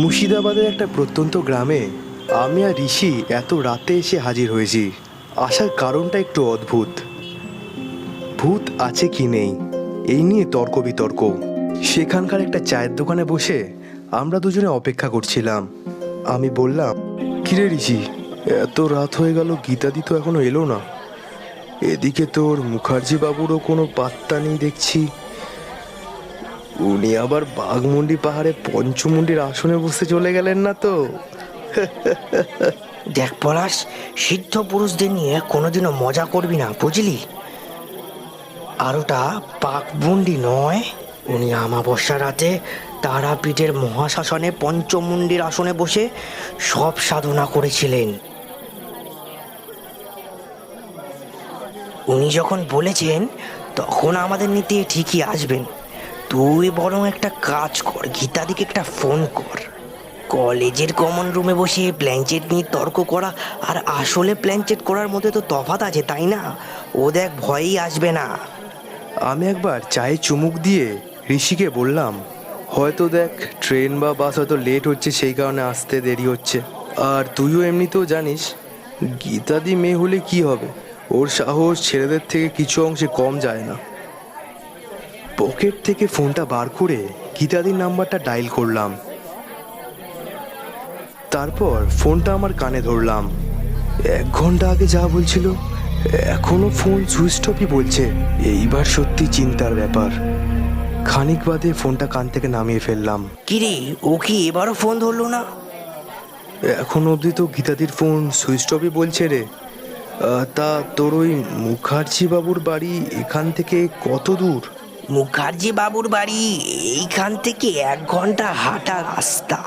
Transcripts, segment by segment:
মুর্শিদাবাদের একটা প্রত্যন্ত গ্রামে আমি আর ঋষি এত রাতে এসে হাজির হয়েছি। আসার কারণটা একটু অদ্ভুত। ভূত আছে কি নেই এই নিয়ে তর্ক বিতর্ক। সেখানকার একটা চায়ের দোকানে বসে আমরা দুজনে অপেক্ষা করছিলাম। আমি বললাম, কিরে ঋষি, এত রাত হয়ে গেল, গীতাদি তো এখনো এলো না। এদিকে তোর মুখার্জি বাবুরও কোনো পাত্তা নেই দেখছি। উনি আবার বাঘমুন্ডি পাহাড়ে পঞ্চমুন্ডির আসনে বসে চলে গেলেন না তো? দেখ পলাশ, সিদ্ধ পুরুষদের নিয়ে কোনোদিনও মজা করবি না, বুঝলি? আর ওটা পাকবুন্ডি নয়, উনি আমাবস্যা রাতে তারাপীঠের মহাশ্মশানে পঞ্চমুন্ডির আসনে বসে সব সাধনা করেছিলেন। উনি যখন বলেছেন তখন আমাদের নিতে ঠিকই আসবেন। তুই বরং একটা কাজ কর, গীতাদিকে একটা ফোন কর। কলেজের কমন রুমে বসে প্ল্যানচেট নিয়ে তর্ক করা আর আসলে প্ল্যানচেট করার মধ্যে তো তফাৎ আছে, তাই না? ও দেখ, ভয়ই আসবে না। আমি একবার চায়ে চুমুক দিয়ে ঋষিকে বললাম, হয়তো দেখ ট্রেন বা বাস হয়তো লেট হচ্ছে, সেই কারণে আসতে দেরি হচ্ছে। আর তুইও এমনিতেও জানিস গীতাদি মেয়ে হলে কি হবে, ওর সাহস ছেলেদের থেকে কিছু অংশে কম যায় না। পকেট থেকে ফোনটা বার করে গীতাদির নাম্বারটা ডায়াল করলাম। তারপর ফোনটা আমার কানে ধরলাম। 1 ঘন্টা আগে যা বলছিল এখনো ফোন সুইচ অফই বলছে। এইবার সত্যি চিন্তার ব্যাপার। খানিক বাদে ফোনটা কান থেকে নামিয়ে ফেললাম। কিরে, ও কি এবারও ফোন ধরলো না? এখন অবধি তো গীতাদির ফোন সুইচ অফই বলছে রে। তা তোর ওই মুখার্জি বাবুর বাড়ি এখান থেকে কত দূর? মুখার্জি বাবুর বাড়ি এইখান থেকে 1 ঘন্টা হাঁটা রাস্তা,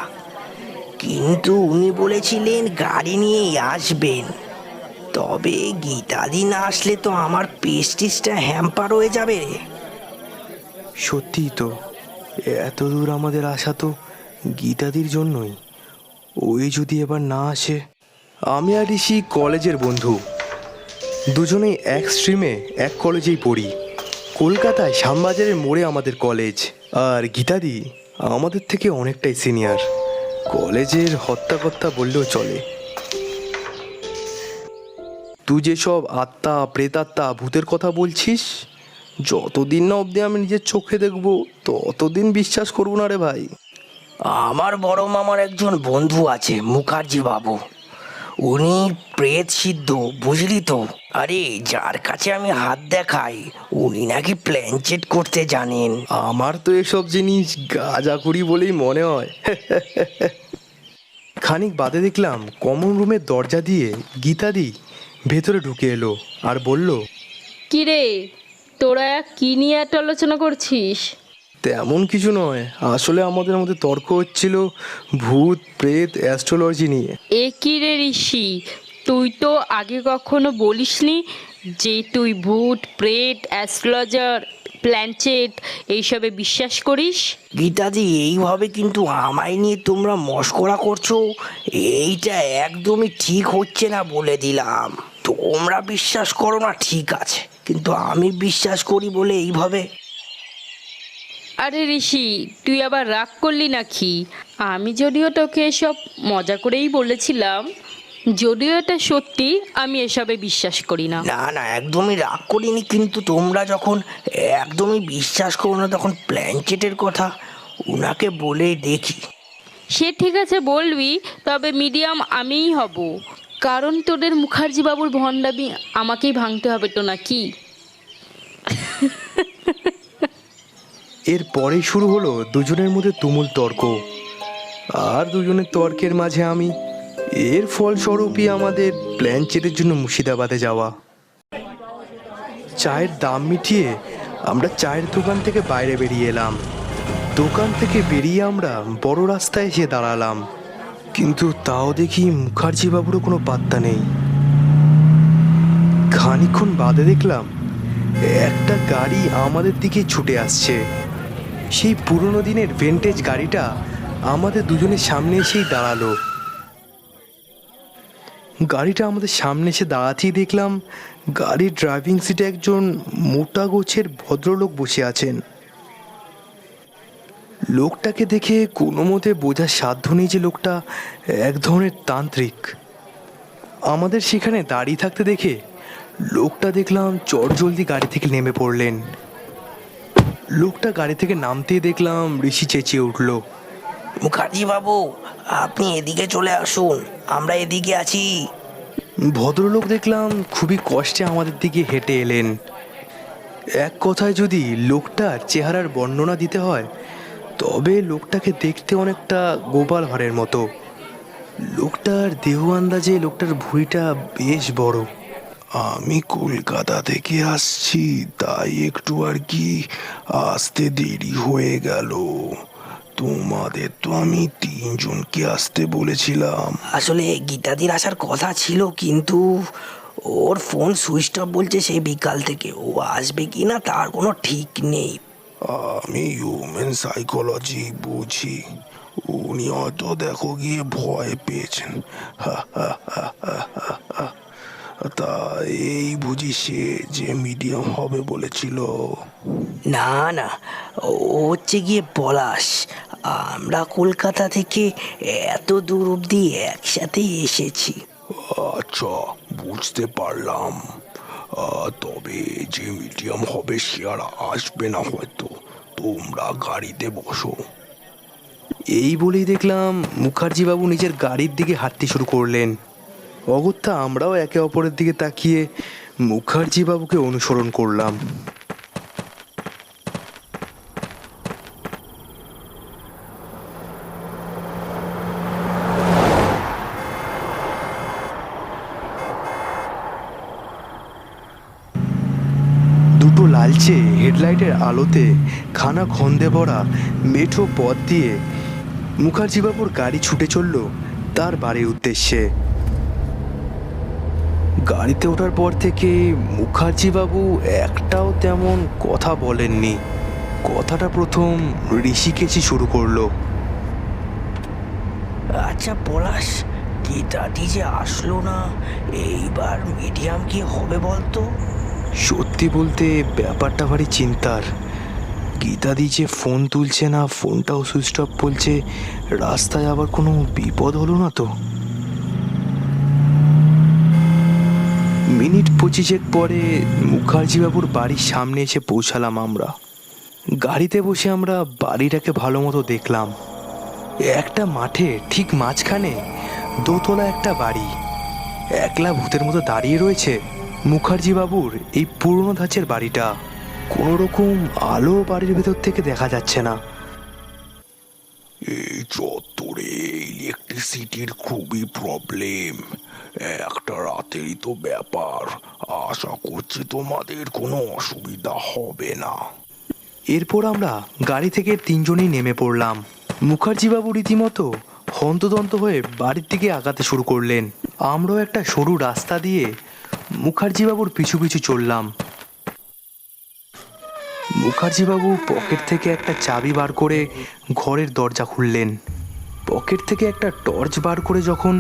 কিন্তু উনি বলেছিলেন গাড়ি নিয়েই আসবেন। তবে গীতাদি না আসলে তো আমার পেস্টিসটা হ্যাম্পার হয়ে যাবে রে। সত্যিই তো, এত দূর আমাদের আসা তো গীতাদির জন্যই। ওই যদি এবার না আসে। আমি আর ঋষি কলেজের বন্ধু, দুজনেই এক স্ট্রিমে এক কলেজেই পড়ি। কলকাতায় শ্যামবাজারের মোড়ে আমাদের কলেজ। আর গীতাদি আমাদের থেকে অনেকটাই সিনিয়র, কলেজের হত্যাকর্তা বললেও চলে। তুই যেসব আত্মা, প্রেতাত্মা, ভূতের কথা বলছিস, যতদিন না অবধি আমি নিজের চোখে দেখবো ততদিন বিশ্বাস করবো না রে ভাই। আমার বড় মামার একজন বন্ধু আছে, মুখার্জি বাবু। উনি প্রেত সিদ্ধ, বুঝলি তো? আরে, যার কাছে আমি হাত দেখাই উনি নাকি প্ল্যানচেট করতে জানেন। আমার তো এসব জিনিস গাঁজাখুরি বলেই মনে হয়। খানিক বাদে দেখলাম কমন রুমের দরজা দিয়ে গীতাদি ভেতরে ঢুকে এলো আর বলল, কিরে, তোরা কি নিয়ে এত আলোচনা করছিস? তেমন কিছু নয়, আসলে আমাদের মধ্যে তর্ক হচ্ছিল ভূত প্রেত অ্যাস্ট্রোলজি নিয়ে। এ কি রে ঋষি, তুই তো আগে কখনো বলিসনি যে তুই ভূত প্রেত অ্যাস্ট্রোলজার প্ল্যানচেট এইসবে বিশ্বাস করিস। গীতাদি, এইভাবে কিন্তু আমায় নিয়ে তোমরা মশকরা করছো, এইটা একদমই ঠিক হচ্ছে না, বলে দিলাম। তোমরা বিশ্বাস করো না ঠিক আছে, কিন্তু আমি বিশ্বাস করি বলে এইভাবে। আরে ঋষি, তুই আবার রাগ করলি নাকি? আমি যদিও তোকে এসব মজা করেই বলেছিলাম, যদিও এটা সত্যি, আমি এসবে বিশ্বাস করি না। না না, একদমই রাগ করিনি, কিন্তু তোমরা যখন একদমই বিশ্বাস করো না তখন প্ল্যানচেটের কথা ওনাকে বলে দেখি। সে ঠিক আছে বলবি, তবে মিডিয়াম আমিই হব, কারণ তোদের মুখার্জি বাবুর ভণ্ডামি আমাকেই ভাঙতে হবে তো নাকি? এর পরেই শুরু হলো দুজনের মধ্যে তুমুল তর্ক। আর দুজনের তর্কের মাঝে আমি। এর ফলস্বরূপই আমাদের প্ল্যান চেটের জন্য মুর্শিদাবাদে যাওয়া। চায়ের দাম মিটিয়ে আমরা চায়ের দোকান থেকে বাইরে বেরিয়ে এলাম। দোকান থেকে বেরিয়ে আমরা বড় রাস্তায় এসে দাঁড়ালাম, কিন্তু তাও দেখি মুখার্জি বাবুরও কোনো পাত্তা নেই। খানিকক্ষণ বাদে দেখলাম একটা গাড়ি আমাদের দিকে ছুটে আসছে। সেই পুরনো দিনের ভিন্টেজ গাড়িটা আমাদের দুজনের সামনে এসেই দাঁড়ালো। গাড়িটা আমাদের সামনে এসে দাঁড়াতেই দেখলাম গাড়ির ড্রাইভিং সিটে একজন মোটা গোছের ভদ্রলোক বসে আছেন। লোকটাকে দেখে কোনো মতে বোঝার সাধ্য নেই যে লোকটা এক ধরনের তান্ত্রিক। আমাদের সেখানে দাঁড়িয়ে থাকতে দেখে লোকটা দেখলাম চটজলদি গাড়ি থেকে নেমে পড়লেন। লোকটা গাড়ি থেকে নামতেই দেখলাম ঋষি চেঁচিয়ে উঠল, মুখার্জি বাবু, আপনি এদিকে চলে আসুন, আমরা এদিকে আছি। ভদ্রলোক দেখলাম খুবই কষ্টে আমাদের দিকে হেঁটে এলেন। এক কথায় যদি লোকটার চেহারার বর্ণনা দিতে হয় তবে লোকটাকে দেখতে অনেকটা গোপাল ভাঁড়ের মতো। লোকটার দেহ আন্দাজে লোকটার ভুঁড়িটা বেশ বড়। আমি কলকাতা থেকে আসছি, তাই একটু আর কি আসতে দেরি হয়ে গেল। তোমাদের তো আমি 3 জনকে আসতে বলেছিলাম। আসলে গীতাদির আসার কথা ছিল, কিন্তু ওর ফোন সুইচ অফ বলছে সেই বিকাল থেকে। ও আসবে কি না তার কোনো ঠিক নেই। আমি হিউম্যান সাইকোলজি বুঝি, উনি হয়তো দেখো গিয়ে ভয় পেয়েছেন। তা এই বুঝি সে যে মিডিয়াম হবে বলেছিল? না না, ও হচ্ছে গিয়ে পলাশ। আমরা কলকাতা থেকে এত দূর অবধি একসাথে এসেছি। আচ্ছা, বুঝতে পারলাম। তবে যে মিডিয়াম হবে সে আর আসবে না হয়তো, তোমরা গাড়িতে বসো। এই বলেই দেখলাম মুখার্জি বাবু নিজের গাড়ির দিকে হাঁটতে শুরু করলেন। অগত্যা আমরাও একে অপরের দিকে তাকিয়ে মুখার্জি বাবুকে অনুসরণ করলাম। দুটো লালচে হেডলাইটের আলোতে খানা খন্দে ভরা মেঠো পথ দিয়ে মুখার্জিবাবুর গাড়ি ছুটে চলল তার বাড়ির উদ্দেশ্যে। গাড়িতে ওঠার পর থেকে মুখার্জিবাবু একটাও তেমন কথা বলেননি। কথাটা প্রথম ঋষিকেশই শুরু করলো। আচ্ছা পলাশ, গীতাদি যে আসলো না, এইবার মিডিয়াম কি হবে বলতো? সত্যি বলতে ব্যাপারটা ভারী চিন্তার। গীতাদি যে ফোন তুলছে না, ফোনটাও সুইচ অফ বলছে, রাস্তায় আবার কোনো বিপদ হলো না তো? মিনিট 25 পরে মুখার্জিবাবুর বাড়ির সামনে এসে পৌঁছালাম আমরা। গাড়িতে বসে আমরা বাড়িটাকে ভালো মতো দেখলাম। একটা মাঠে ঠিক মাঝখানে দোতলা একটা বাড়ি একলা ভূতের মতো দাঁড়িয়ে রয়েছে মুখার্জিবাবুর এই পুরনো ধাঁচের বাড়িটা। কোনো রকম আলো বাড়ির ভেতর থেকে দেখা যাচ্ছে না। এই চত্বরে ইলেকট্রিসিটির খুবই প্রবলেম। একটা রাতেরই তো ব্যাপার, আশা করছি তোমাদের কোনো অসুবিধা হবে না। এরপর আমরা গাড়ি থেকে 3 জনেই নেমে পড়লাম। মুখার্জিবাবু রীতিমতো হন্তদন্ত হয়ে বাড়ির দিকে আগাতে শুরু করলেন। আমরাও একটা সরু রাস্তা দিয়ে মুখার্জিবাবুর পিছু পিছু চললাম। মুখার্জিবাবু পকেট থেকে একটা চাবি বার করে ঘরের দরজা খুললেন। পকেট থেকে একটা টর্চ বার করে যখন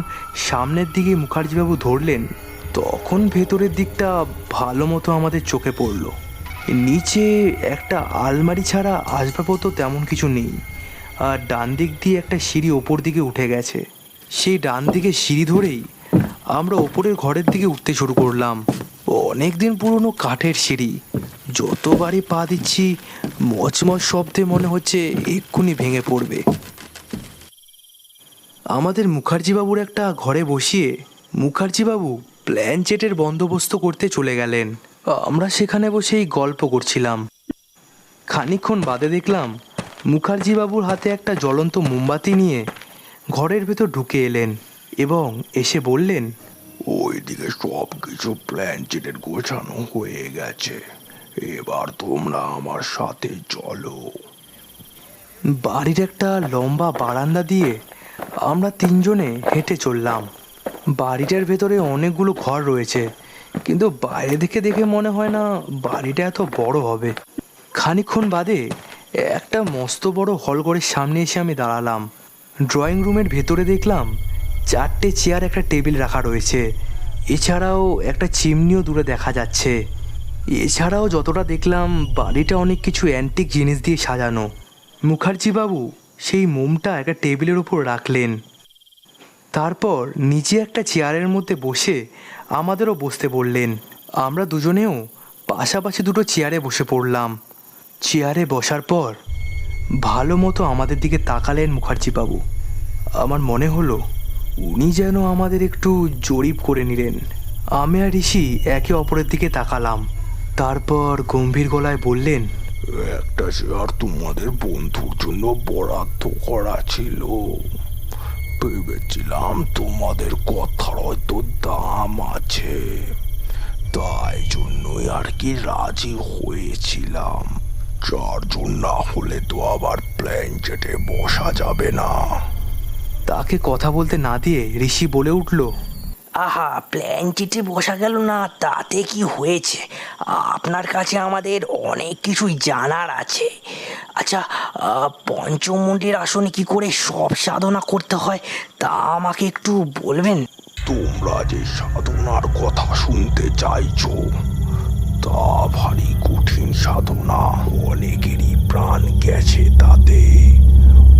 সামনের দিকে মুখার্জিবাবু ধরলেন, তখন ভেতরের দিকটা ভালো মতো আমাদের চোখে পড়ল। নিচে একটা আলমারি ছাড়া আসবাবপত্র তেমন কিছু নেই, আর ডান দিক দিয়ে একটা সিঁড়ি ওপর দিকে উঠে গেছে। সেই ডান দিকে সিঁড়ি ধরেই আমরা ওপরের ঘরের দিকে উঠতে শুরু করলাম। অনেক দিন পুরনো কাঠের সিঁড়ি, যতবারই পা দিচ্ছি মচমচ শব্দে মনে হচ্ছে এক্ষুনি ভেঙে পড়বে। আমাদের মুখার্জিবাবুর একটা ঘরে বসিয়ে মুখার্জিবাবু প্ল্যানচেটের বন্দোবস্ত করতে চলে গেলেন। আমরা সেখানে বসেই গল্প করছিলাম। খানিকক্ষণ বাদে দেখলাম মুখার্জিবাবুর হাতে একটা জ্বলন্ত মোমবাতি নিয়ে ঘরের ভেতর ঢুকে এলেন এবং এসে বললেন, ওইদিকে সব কিছু প্ল্যানচেটের গোছানো হয়ে গেছে, এবার তোমরা আমার সাথে চলো। বাড়ির একটা লম্বা বারান্দা দিয়ে আমরা 3 জনে হেঁটে চললাম। বাড়িটার ভেতরে অনেকগুলো ঘর রয়েছে, কিন্তু বাইরে থেকে দেখে মনে হয় না বাড়িটা এত বড় হবে। খানিকক্ষণ বাদে একটা মস্ত বড় হলঘরের সামনে এসে আমি দাঁড়ালাম। ড্রয়িং রুমের ভেতরে দেখলাম 4টে চেয়ার, একটা টেবিল রাখা রয়েছে। এছাড়াও একটা চিমনিও দূরে দেখা যাচ্ছে। এছাড়াও যতটা দেখলাম বাড়িটা অনেক কিছু অ্যান্টিক জিনিস দিয়ে সাজানো। মুখার্জিবাবু সেই মোমটা একটা টেবিলের ওপর রাখলেন। তারপর নিচে একটা চেয়ারের মধ্যে বসে আমাদেরও বসতে বললেন। আমরা দুজনেও পাশাপাশি দুটো চেয়ারে বসে পড়লাম। চেয়ারে বসার পর ভালো মতো আমাদের দিকে তাকালেন মুখার্জিবাবু। আমার মনে হলো উনি যেন আমাদের একটু জরিপ করে নিলেন। আমি আর ঋষি একে অপরের দিকে তাকালাম। তারপর গম্ভীর গলায় বললেন, একটা চেয়ার তোমাদের বন্ধুর জন্য বরাদ্দ করা ছিল। ভেবেছিলাম তোমাদের কথার হয়তো দাম আছে, তাই জন্যই আর কি রাজি হয়েছিলাম। চারজন না হলে তো আবার প্লেন জেটে বসা যাবে না। তাকে কথা বলতে না দিয়ে ঋষি বলে উঠল, আহা, প্লেন চিটে বসা গেল না তাতে কি হয়েছে? আপনার কাছে আমাদের অনেক কিছুই জানার আছে। আচ্ছা, পঞ্চমুণ্ডীর আসনে কি করে সব সাধনা করতে হয় তা আমাকে একটু বলবেন? তোমরা যে সাধনার কথা শুনতে চাইছো তা ভারী কঠিন সাধনা। অনেকেরই প্রাণ গেছে তাতে।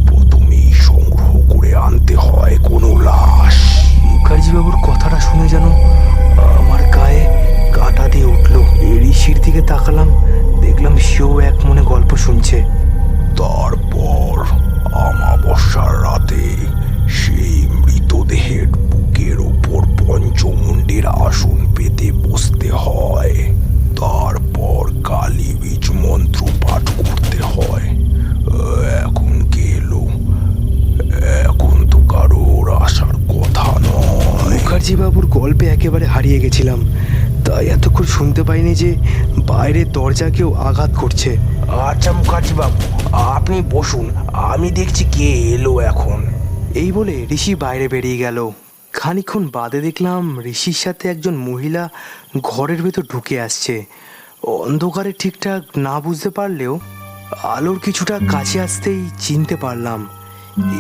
প্রথমেই সংগ্রহ করে আনতে হয় কোনো লাশ। মুখার্জিবাবুর কথাটা শুনে যেন আমার গায়ে কাঁটা দিয়ে উঠল। ঋষির দিকে তাকালাম, দেখলাম সেও এক মনে গল্প শুনছে। তারপর আমাবস্যার রাতে সেই মৃতদেহের বুকের ওপর পঞ্চমুণ্ডীর আসন পেতে বসতে হয়। তারপর কালী বীজ মন্ত্র পাঠ করতে হয়। এখন কে এলো? এখন তো কারোর আসার কথা নয়। মুখার্জিবাবুর গল্পে একেবারে হারিয়ে গেছিলাম, তাই এতক্ষণ শুনতে পাইনি যে বাইরের দরজা কেউ আঘাত করছে। আচ্ছা মুখার্জি বাবু, আপনি বসুন, আমি দেখছি কে এলো এখন। এই বলে ঋষি বাইরে বেরিয়ে গেল। খানিকক্ষণ বাদে দেখলাম ঋষির সাথে একজন মহিলা ঘরের ভেতর ঢুকে আসছে। অন্ধকারে ঠিকঠাক না বুঝতে পারলেও আলোর কিছুটা কাছে আসতেই চিনতে পারলাম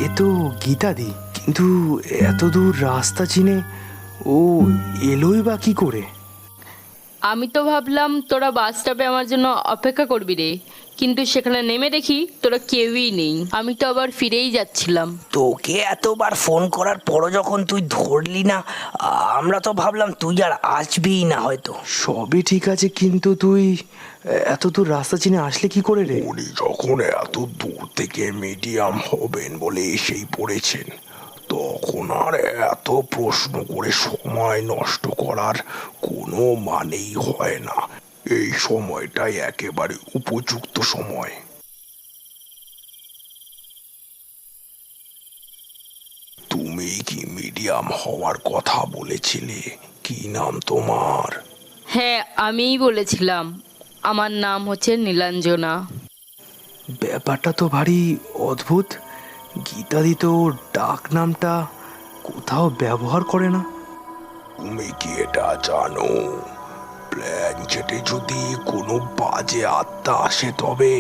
এ তো গীতাদি। কিন্তু এত দূর রাস্তা চিনে ও এলোই বা কি করে? আমি তো ভাবলাম তোরা বাস স্টপে আমার জন্য অপেক্ষা করবি রে, কিন্তু সেখানে নেমে দেখি তোরা কেউই নেই। আমি তো আবার ফিরেই যাচ্ছিলাম। তোকে এতবার ফোন করার পরও যখন তুই ধরলি না, আমরা তো ভাবলাম তুই আর আসবিই না হয়তো। সবই ঠিক আছে, কিন্তু তুই এত দূর রাস্তা চিনে আসলে কি করে রে? উনি যখন এত দূর থেকে মিডিয়াম হবেন বলে এসেই পড়েছেন, তখন আর এত প্রশ্ন করে সময় নষ্ট করার কোনো মানেই হয় না। এই সময়টাই একেবারে উপযুক্ত সময়। তুমি কি মিডিয়াম হওয়ার কথা বলেছিলে? কি নাম তোমার? হ্যাঁ, আমিই বলেছিলাম। আমার নাম হচ্ছে নীলাঞ্জনা। ব্যাপারটা তো ভারী অদ্ভুত। গীতাদি তো ডাক নামটা কোথাও ব্যবহার করে না। তুমি কি এটা জানো, প্ল্যান জেটে যদি কোনো বাজে আত্মা আসে তবে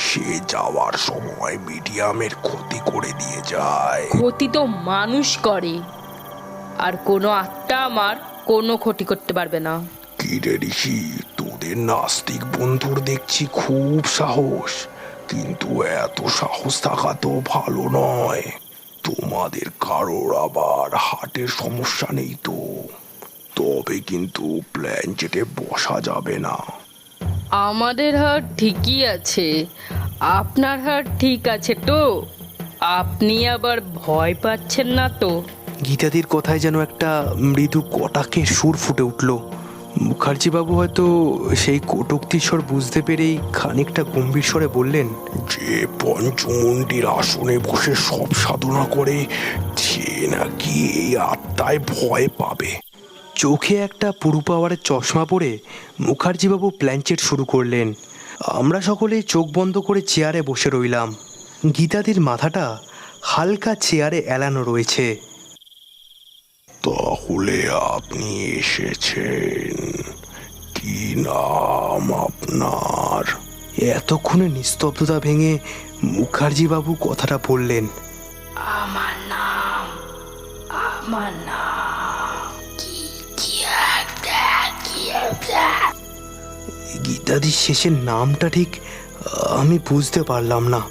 সে যাওয়ার সময় মিডিয়ামের ক্ষতি করে দিয়ে যায়। ক্ষতি তো মানুষ করে, আর কোনো আত্মা আমার কোনো ক্ষতি করতে পারবে না। কি রে ঋষি, তোদের নাস্তিক বন্ধুর দেখছি খুব সাহস, কিন্তু এত সাহস থাকা তো ভালো নয়। তোমাদের কারোর আবার হার্টের সমস্যা নেই তো? তবে কিন্তু প্ল্যান জেটে বসা যাবে না। আমাদের হাট ঠিকই আছে, আপনার হাট ঠিক আছে তো? আপনি আবার ভয় পাচ্ছেন না তো? গীতাদির কথায় যেন একটা মৃদু কটাকের সুর ফুটে উঠল। মুখার্জিবাবু হয়তো সেই কটুক্তির স্বর বুঝতে পেরেই খানিকটা গম্ভীর স্বরে বললেন, যে পঞ্চমুণ্ডীর আসনে বসে সব সাধনা করে সে নাকি এই আত্মায় ভয় পাবে। চোখে একটা পুরু পাওয়ারের চশমা পরে মুখার্জিবাবু প্ল্যানচেট শুরু করলেন। আমরা সকলে চোখ বন্ধ করে চেয়ারে বসে রইলাম। গীতাদির মাথাটা হালকা চেয়ারে এলানো রয়েছে। তাহলে আপনি এসেছেন, কি নাম আপনার? এতক্ষণে নিস্তব্ধতা ভেঙে মুখার্জিবাবু কথাটা বললেন, আমার নাম গীতাদির শেষের নামটা ঠিক আমি বুঝতে পারলাম না।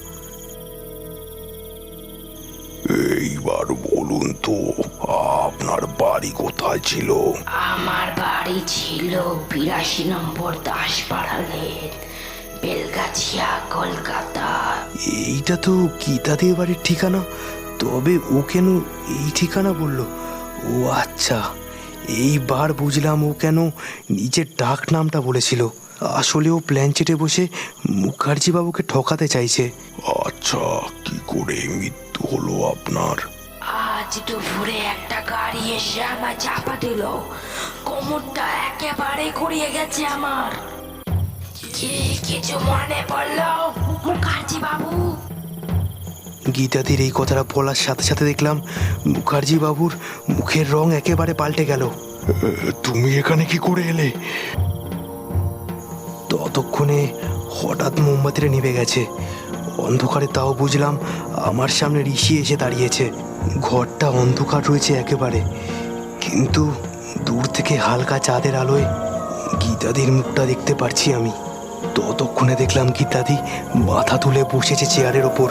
এইবার বলুন তো আপনার বাড়ি কোথায় ছিল? আমার বাড়ি ছিল 82 নম্বর দাসপাড়া লেন, বেলগাছিয়া, কলকাতা। এইটা তো গীতাদির বাড়ির ঠিকানা, তবে ও কেন এই ঠিকানা বললো? ও আচ্ছা, এইবার বুঝলাম ও কেন নিজের ডাক নামটা বলেছিল। আসলে ও প্ল্যানচেটে বসে মুখার্জি বাবুকে ঠকাতে চাইছে। আচ্ছা, কি করে মৃত্যু হলো আপনার? আজ দুপুরে একটা গাড়ি এসে আমার চাপা দিল, কোমরটা একেবারে গড়িয়ে গেছে আমার। কিছু মনে পড়লো মুখার্জি বাবু? গীতাদির এই কথাটা বলার সাথে সাথে দেখলাম মুখার্জি বাবুর মুখের রং একেবারে পাল্টে গেল। তুমি এখানে কি করে এলে? ততক্ষণে হঠাৎ মোমবাতিটা নিভে গেছে। অন্ধকারে তাও বুঝলাম আমার সামনে ঋষি এসে দাঁড়িয়েছে। ঘরটা অন্ধকার রয়েছে একেবারে, কিন্তু দূর থেকে হালকা চাঁদের আলোয় গীতাদির মুখটা দেখতে পারছি আমি। ততক্ষণে দেখলাম গীতাদি মাথা তুলে বসেছে চেয়ারের ওপর।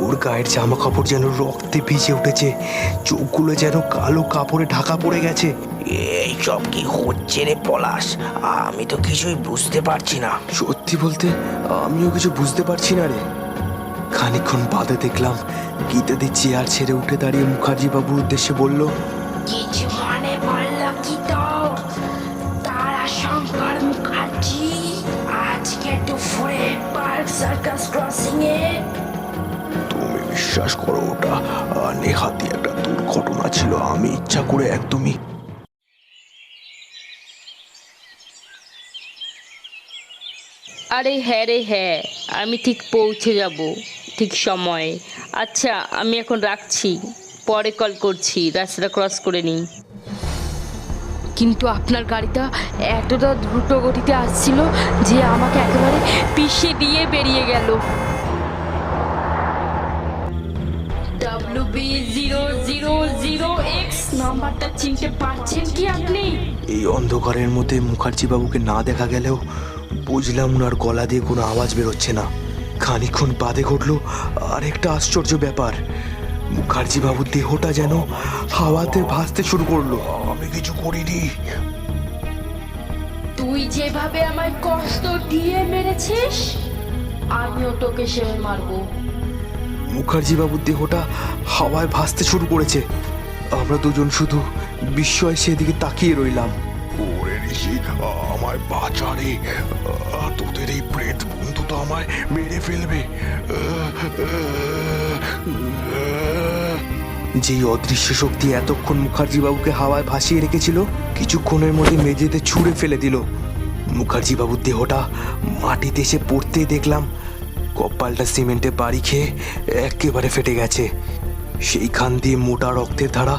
ওর গায়ের জামা কাপড় যেন রক্তে ভিজে উঠেছে, চোখগুলো যেন কালো কাপড়ে ঢাকা পড়ে গেছে। এই সব কি হচ্ছে রে পলাশ? আমি তো কিছুই বুঝতে পারছি না। সত্যি বলতে আমিও কিছু বুঝতে পারছি না রে। খানিকক্ষণ বাদে দেখলাম গীতাদি চেয়ার ছেড়ে উঠে দাঁড়িয়ে মুখার্জি বাবুর উদ্দেশ্যে বলল, কিছু মনে পড়লো কি তোর? তারা শঙ্কর মুখার্জি আজকে দুপুরে পার্ক সার্কাস ক্রসিং এ। তুমি বিশ্বাস করো, ওটা নেহাতি একটা দুর্ঘটনা ছিল। আমি ইচ্ছা করে একদমই। আরে হ্যাঁ রে হ্যাঁ, আমি ঠিক পৌঁছে যাব ঠিক সময়ে। আচ্ছা আমি এখন রাখছি, পরে কল করছি, রাস্তাটা ক্রস করে নিই। কিন্তু আপনার গাড়িটা এতটা দ্রুত গতিতে আসছিল যে আমাকে একেবারে পিষে দিয়ে বেরিয়ে গেল। WB000X নাম্বারটা চিনতে পারছেন কি আপনি? এই অন্ধকারের মধ্যে মুখার্জি বাবুকে না দেখা গেলেও বুঝলাম ওনার গলা দিয়ে কোনো আওয়াজ বেরোচ্ছে না। খানিকক্ষণ বাদে ঘটলো আর একটা আশ্চর্য ব্যাপার। মুখার্জি বাবুর দেহটা যেন হাওয়াতে ভাসতে শুরু করলো। আমি কিছু করিনি। তুই যেভাবে আমায় কষ্ট দিয়ে মেরেছিস, আমিও তোকে সেভাবে মারবো। মুখার্জি বাবুর দেহটা হাওয়ায় ভাসতে শুরু করেছে। আমরা দুজন শুধু বিস্ময় সেদিকে তাকিয়ে রইলাম। ওরে ঋষি, আমায় বাঁচা রে। তোদের এই প্রেত বন্ধু তো আমায় মেরে ফেলবে। যেই অদৃশ্য শক্তি এতক্ষণ মুখার্জি বাবুকে হাওয়ায় ভাসিয়ে রেখেছিল, কিছুক্ষণের মধ্যে মেঝেতে ছুঁড়ে ফেলে দিল। মুখার্জি বাবুর দেহটা মাটিতে এসে পড়তেই দেখলাম কপালটা সিমেন্টে বাড়ি খেয়ে একেবারে ফেটে গেছে। সেইখান দিয়ে মোটা রক্তের ধারা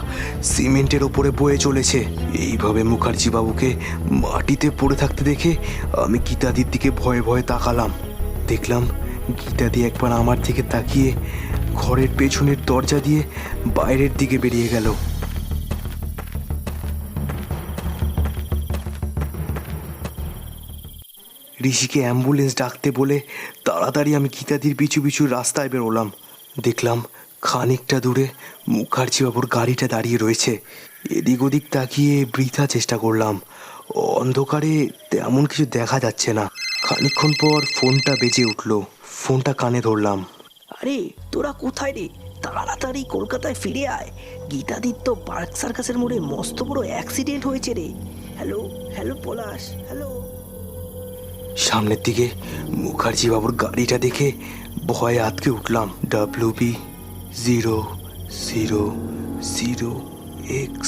সিমেন্টের ওপরে বয়ে চলেছে। এইভাবে মুখার্জি বাবুকে মাটিতে পড়ে থাকতে দেখে আমি গীতাদির দিকে ভয়ে ভয়ে তাকালাম। দেখলাম গীতাদি একবার আমার দিকে তাকিয়ে ঘরের পেছনের দরজা দিয়ে বাইরের দিকে বেরিয়ে গেল। ঋষিকে অ্যাম্বুলেন্স ডাকতে বলে তাড়াতাড়ি আমি গীতাদির পিছু পিছু রাস্তায় বেরোলাম। দেখলাম খানিকটা দূরে মুখার্জি বাবুর গাড়িটা দাঁড়িয়ে রয়েছে। এদিক ওদিক তাকিয়ে বৃথা চেষ্টা করলাম, অন্ধকারে তেমন কিছু দেখা যাচ্ছে না। খানিকক্ষণ পর ফোনটা বেজে উঠলো। ফোনটা কানে ধরলাম। আরে তোরা কোথায় রে? তাড়াতাড়ি কলকাতায় ফিরে আয়। গীতাদির তো পার্ক সার্কাসের মোড়ে মস্ত বড় অ্যাক্সিডেন্ট হয়েছে রে। হ্যালো হ্যালো পলাশ, হ্যালো। সামনের দিকে মুখার্জি বাবুর গাড়িটা দেখে ভয়ে আটকে উঠলাম। WB000X